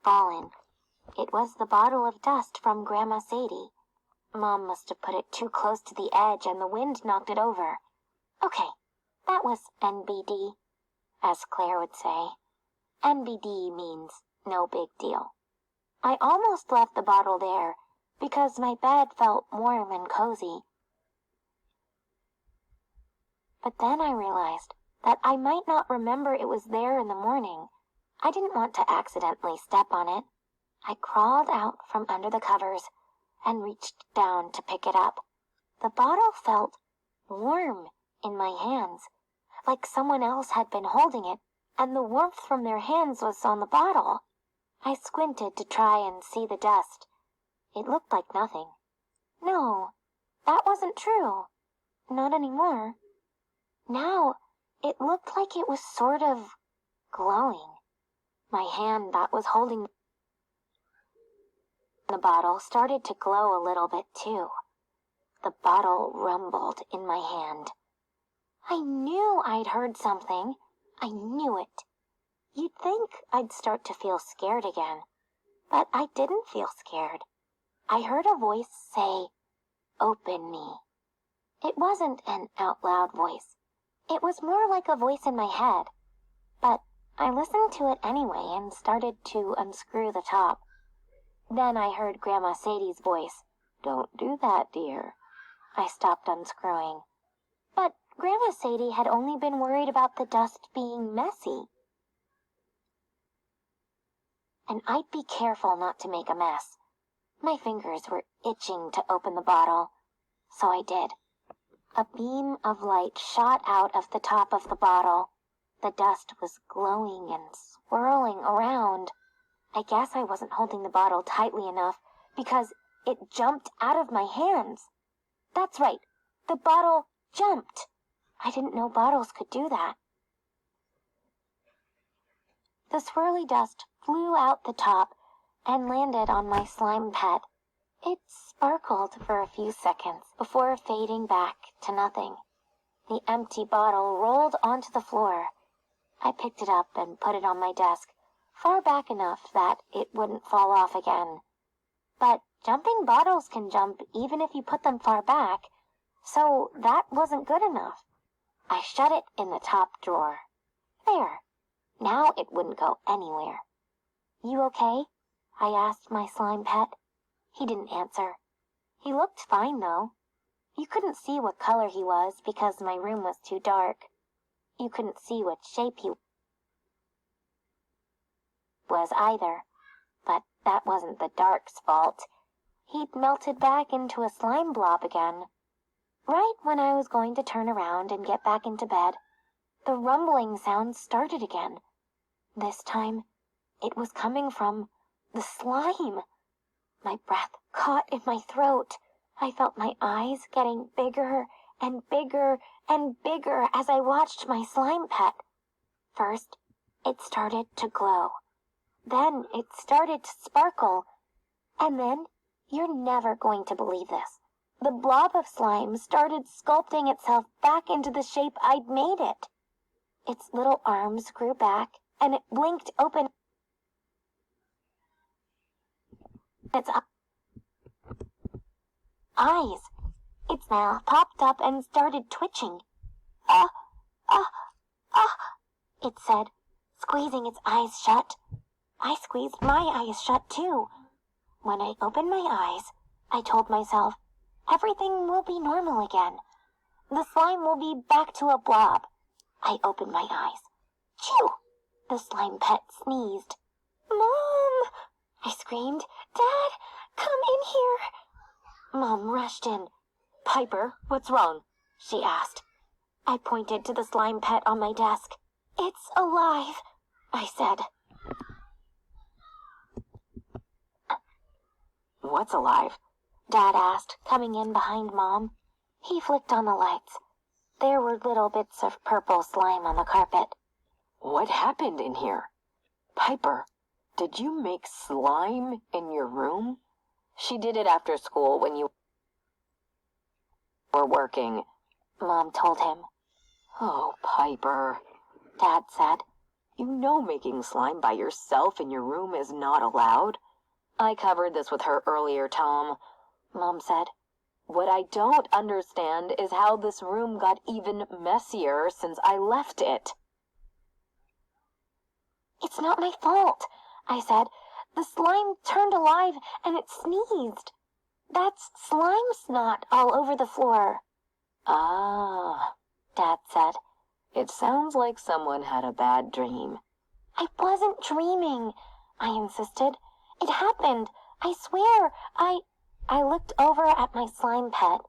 fallen. It was the bottle of dust from Grandma Sadie. Mom must have put it too close to the edge and the wind knocked it over. Okay, that was NBD, as Claire would say. NBD means no big deal. I almost left the bottle there because my bed felt warm and cozy. But then I realized that I might not remember it was there in the morning. I didn't want to accidentally step on it. I crawled out from under the covers and reached down to pick it up. The bottle felt warm in my hands, like someone else had been holding it, and the warmth from their hands was on the bottle. I squinted to try and see the dust. It looked like nothing. No, that wasn't true. Not anymore. Now, it looked like it was sort of glowing. My hand that was holding the bottle started to glow a little bit too. The bottle rumbled in my hand. I knew I'd heard something. I knew it. You'd think I'd start to feel scared again, but I didn't feel scared. I heard a voice say, "Open me." It wasn't an out-loud voice. It was more like a voice in my head, but I listened to it anyway and started to unscrew the top. Then I heard Grandma Sadie's voice. "Don't do that, dear." I stopped unscrewing. But Grandma Sadie had only been worried about the dust being messy. And I'd be careful not to make a mess. My fingers were itching to open the bottle, so I did. A beam of light shot out of the top of the bottle. The dust was glowing and swirling around. I guess I wasn't holding the bottle tightly enough because it jumped out of my hands. That's right, the bottle jumped. I didn't know bottles could do that. The swirly dust flew out the top and landed on my slime pet. It sparkled for a few seconds before fading back to nothing. The empty bottle rolled onto the floor. I picked it up and put it on my desk, far back enough that it wouldn't fall off again. But jumping bottles can jump even if you put them far back, so that wasn't good enough. I shut it in the top drawer. There. Now it wouldn't go anywhere. "You okay?" I asked my slime pet. He didn't answer. He looked fine, though. You couldn't see what color he was because my room was too dark. You couldn't see what shape he was either, but that wasn't the dark's fault. He'd melted back into a slime blob again. Right when I was going to turn around and get back into bed, the rumbling sound started again. This time, it was coming from the slime. My breath caught in my throat. I felt my eyes getting bigger and bigger and bigger as I watched my slime pet. First, it started to glow. Then it started to sparkle. And then, you're never going to believe this, the blob of slime started sculpting itself back into the shape I'd made it. Its little arms grew back, and it blinked open its eyes. Its mouth popped up and started twitching. Ah, ah, ah, it said, squeezing its eyes shut. I squeezed my eyes shut too. When I opened my eyes, I told myself, everything will be normal again. The slime will be back to a blob. I opened my eyes. Phew! The slime pet sneezed. "Mom!" I screamed. "Dad, come in here!" Mom rushed in. "Piper, what's wrong?" she asked. I pointed to the slime pet on my desk. "It's alive," I said. "What's alive?" Dad asked, coming in behind Mom. He flicked on the lights. There were little bits of purple slime on the carpet. "What happened in here? Piper, did you make slime in your room?" "She did it after school when you were working," Mom told him. "Oh, Piper," Dad said. You know making slime by yourself in your room is not allowed. I covered this with her earlier, Tom, Mom said. What I don't understand is how this room got even messier since I left it. It's not my fault, I said. The slime turned alive and it sneezed. That's slime snot all over the floor. Ah, Dad said. It sounds like someone had a bad dream. I wasn't dreaming, I insisted. It happened. I swear. I looked over at my slime pet.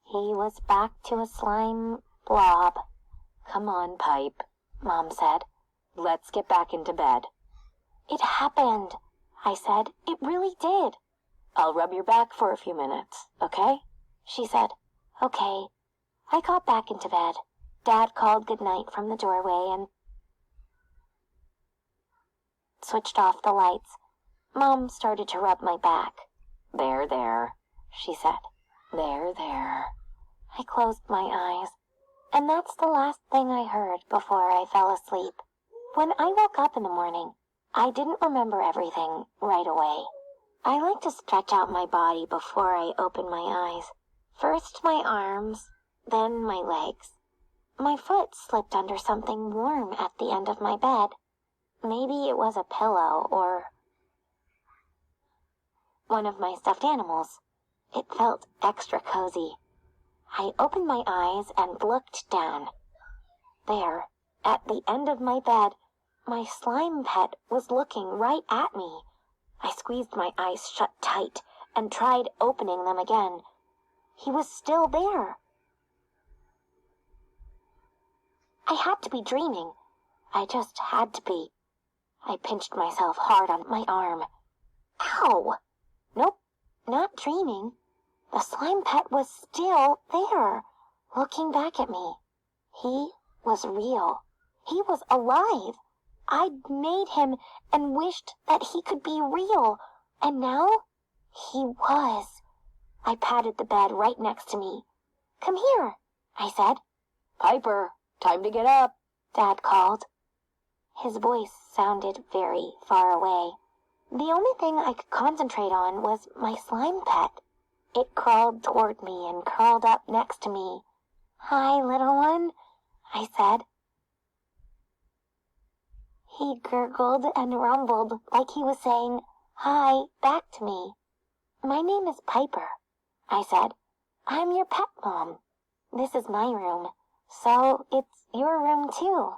He was back to a slime blob. Come on, Pipe, Mom said. Let's get back into bed. It happened, I said. It really did. I'll rub your back for a few minutes, okay? She said. Okay. I got back into bed. Dad called goodnight from the doorway and switched off the lights. Mom started to rub my back. There, she said. There. I closed my eyes, and that's the last thing I heard before I fell asleep. When I woke up in the morning, I didn't remember everything right away. I like to stretch out my body before I open my eyes. First my arms, then my legs. My foot slipped under something warm at the end of my bed. Maybe it was a pillow or one of my stuffed animals. It felt extra cozy. I opened my eyes and looked down. There, at the end of my bed, my slime pet was looking right at me. I squeezed my eyes shut tight and tried opening them again. He was still there. I had to be dreaming. I just had to be. I pinched myself hard on my arm. Ow! Nope, not dreaming. The slime pet was still there, looking back at me. He was real. He was alive. I'd made him and wished that he could be real, and now he was. I patted the bed right next to me. Come here, I said. Piper, time to get up, Dad called. His voice sounded very far away. The only thing I could concentrate on was my slime pet. It crawled toward me and curled up next to me. Hi, little one, I said. He gurgled and rumbled like he was saying hi back to me. My name is Piper, I said. I'm your pet, Mom. This is my room, so it's your room too.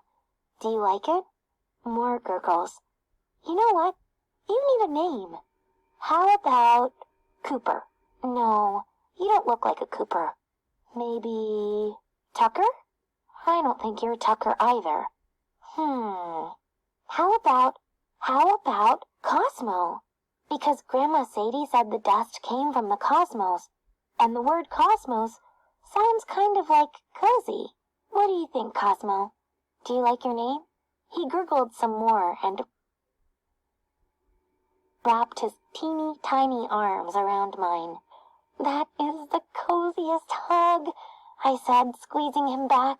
Do you like it? More gurgles. You know what? You need a name. How about Cooper? No, you don't look like a Cooper. Maybe Tucker? I don't think you're Tucker either. How about Cosmo? Because Grandma Sadie said the dust came from the cosmos, and the word cosmos sounds kind of like cozy. What do you think, Cosmo? Do you like your name? He gurgled some more and wrapped his teeny tiny arms around mine. That is the coziest hug, I said, squeezing him back.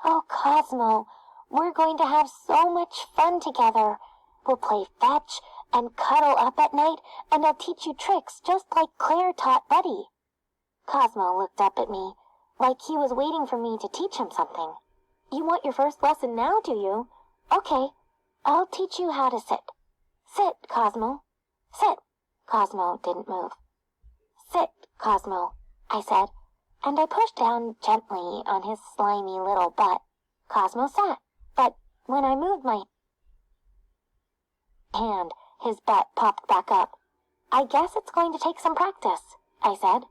Oh, Cosmo, we're going to have so much fun together. We'll play fetch and cuddle up at night, and I'll teach you tricks just like Claire taught Buddy. Cosmo looked up at me, like he was waiting for me to teach him something. You want your first lesson now, do you? Okay, I'll teach you how to sit. Sit, Cosmo. Sit. Cosmo didn't move. Sit, Cosmo, I said, and I pushed down gently on his slimy little butt. Cosmo sat, but when I moved my hand, his butt popped back up. I guess it's going to take some practice, I said.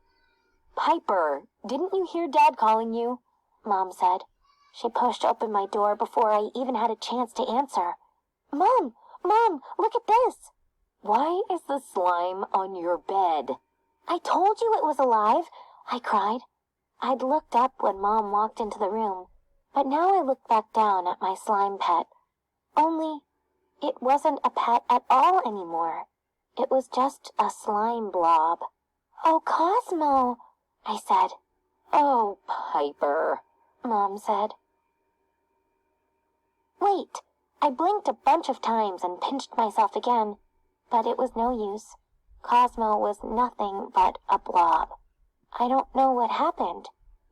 Piper, didn't you hear Dad calling you? Mom said. She pushed open my door before I even had a chance to answer. Mom, look at this. Why is the slime on your bed? I told you it was alive, I cried. I'd looked up when Mom walked into the room, but now I looked back down at my slime pet. Only, it wasn't a pet at all anymore. It was just a slime blob. Oh, Cosmo, I said. Oh, Piper, Mom said. Wait, I blinked a bunch of times and pinched myself again, but it was no use. Cosmo was nothing but a blob. I don't know what happened.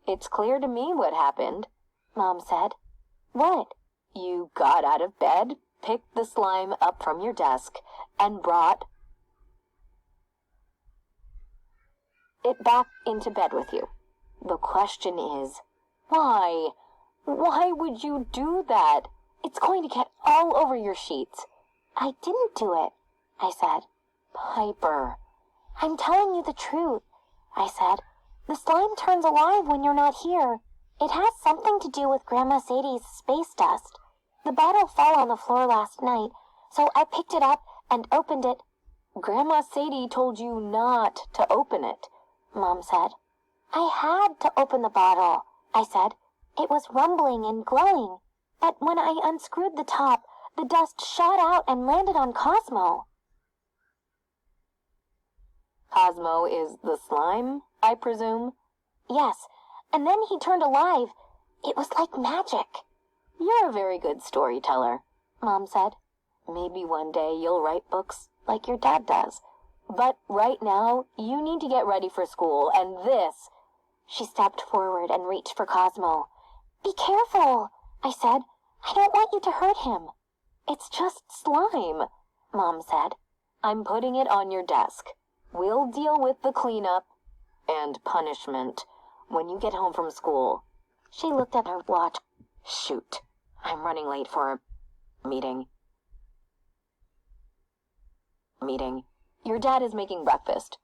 It's clear to me what happened, Mom said. What? You got out of bed, picked the slime up from your desk, and brought it back into bed with you. The question is, why? Why would you do that? It's going to get all over your sheets. I didn't do it, I said. Piper. I'm telling you the truth, I said. The slime turns alive when you're not here. It has something to do with Grandma Sadie's space dust. The bottle fell on the floor last night, so I picked it up and opened it. Grandma Sadie told you not to open it, Mom said. I had to open the bottle, I said. It was rumbling and glowing. But when I unscrewed the top, the dust shot out and landed on Cosmo. Cosmo is the slime, I presume? Yes, and then he turned alive. It was like magic. You're a very good storyteller, Mom said. Maybe one day you'll write books like your dad does. But right now, you need to get ready for school, and this... She stepped forward and reached for Cosmo. Be careful, I said. I don't want you to hurt him. It's just slime, Mom said. I'm putting it on your desk. We'll deal with the cleanup and punishment when you get home from school. She looked at her watch. Shoot, I'm running late for a meeting. Your dad is making breakfast.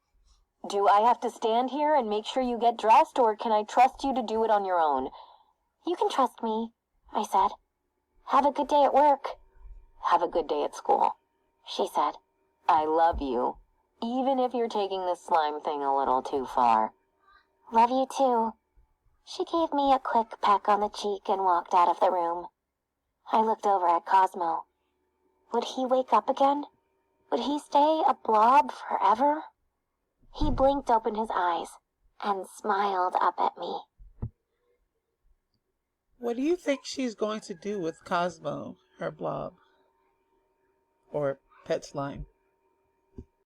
Do I have to stand here and make sure you get dressed, or can I trust you to do it on your own? You can trust me, I said. Have a good day at work. Have a good day at school, she said. I love you, even if you're taking this slime thing a little too far. Love you too. She gave me a quick peck on the cheek and walked out of the room. I looked over at Cosmo. Would he wake up again? Would he stay a blob forever? He blinked open his eyes and smiled up at me. What do you think she's going to do with Cosmo, her blob? Or pet slime?